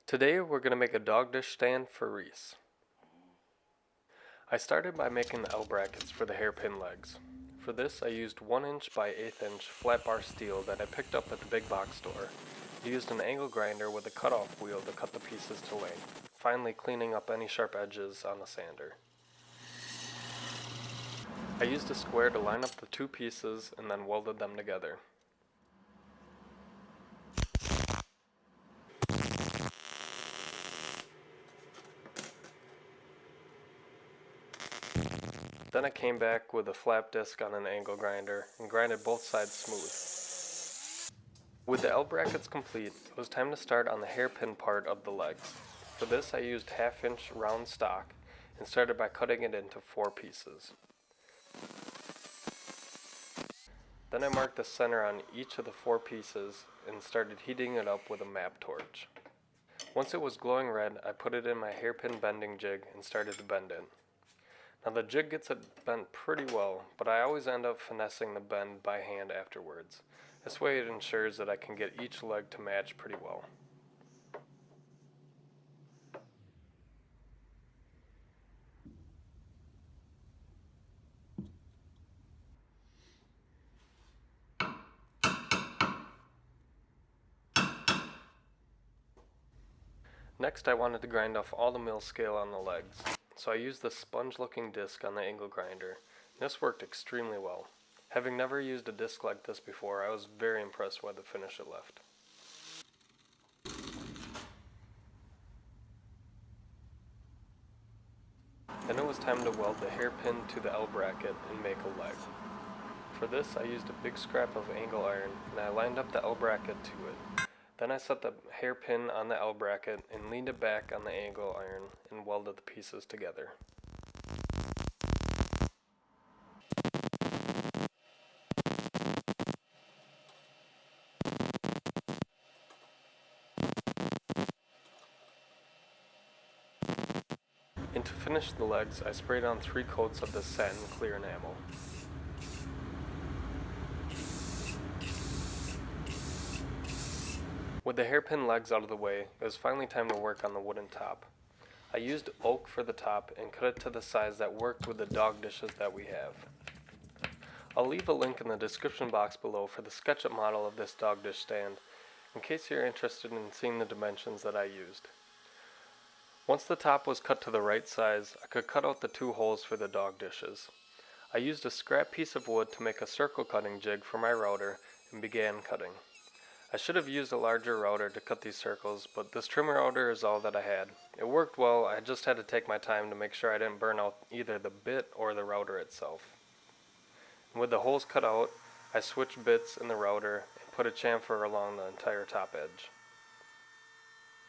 Today we're going to make a dog dish stand for Reese. I started by making the L brackets for the hairpin legs. For this I used 1 inch by 1/8 inch flat bar steel that I picked up at the big box store. I used an angle grinder with a cutoff wheel to cut the pieces to length, finally cleaning up any sharp edges on the sander. I used a square to line up the two pieces and then welded them together. Then I came back with a flap disc on an angle grinder and grinded both sides smooth. With the L brackets complete, it was time to start on the hairpin part of the legs. For this I used 1/2 inch round stock and started by cutting it into 4 pieces. Then I marked the center on each of the 4 pieces and started heating it up with a map torch. Once it was glowing red, I put it in my hairpin bending jig and started to bend it. Now the jig gets it bent pretty well, but I always end up finessing the bend by hand afterwards. This way it ensures that I can get each leg to match pretty well. Next I wanted to grind off all the mill scale on the legs, so I used the sponge looking disc on the angle grinder. This worked extremely well. Having never used a disc like this before, I was very impressed by the finish it left. Then it was time to weld the hairpin to the L bracket and make a leg. For this I used a big scrap of angle iron and I lined up the L bracket to it. Then I set the hairpin on the L bracket and leaned it back on the angle iron and welded the pieces together. And to finish the legs, I sprayed on 3 coats of this satin clear enamel. With the hairpin legs out of the way, it was finally time to work on the wooden top. I used oak for the top and cut it to the size that worked with the dog dishes that we have. I'll leave a link in the description box below for the SketchUp model of this dog dish stand, in case you're interested in seeing the dimensions that I used. Once the top was cut to the right size, I could cut out the 2 holes for the dog dishes. I used a scrap piece of wood to make a circle cutting jig for my router and began cutting. I should have used a larger router to cut these circles, but this trim router is all that I had. It worked well, I just had to take my time to make sure I didn't burn out either the bit or the router itself. And with the holes cut out, I switched bits in the router and put a chamfer along the entire top edge.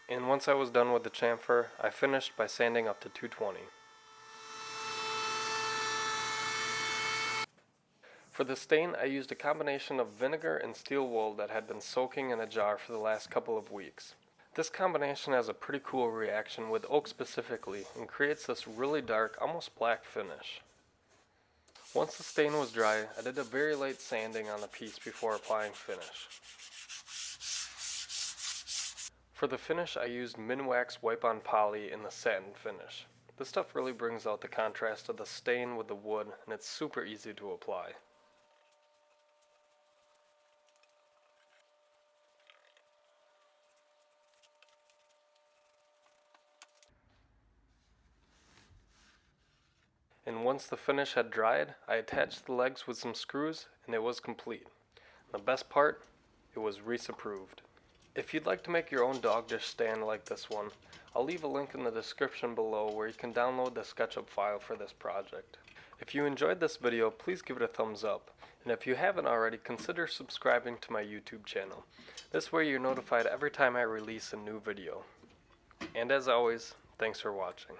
And once I was done with the chamfer, I finished by sanding up to 220. For the stain, I used a combination of vinegar and steel wool that had been soaking in a jar for the last couple of weeks. This combination has a pretty cool reaction with oak specifically and creates this really dark, almost black finish. Once the stain was dry, I did a very light sanding on the piece before applying finish. For the finish, I used Minwax wipe-on poly in the satin finish. This stuff really brings out the contrast of the stain with the wood, and it's super easy to apply. And once the finish had dried, I attached the legs with some screws and it was complete. The best part, it was Reese approved. If you'd like to make your own dog dish stand like this one, I'll leave a link in the description below where you can download the Sketchup file for this project. If you enjoyed this video, please give it a thumbs up, and if you haven't already, consider subscribing to my YouTube channel. This way you're notified every time I release a new video. And as always, thanks for watching.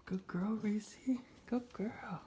Good girl, Reese. Good girl.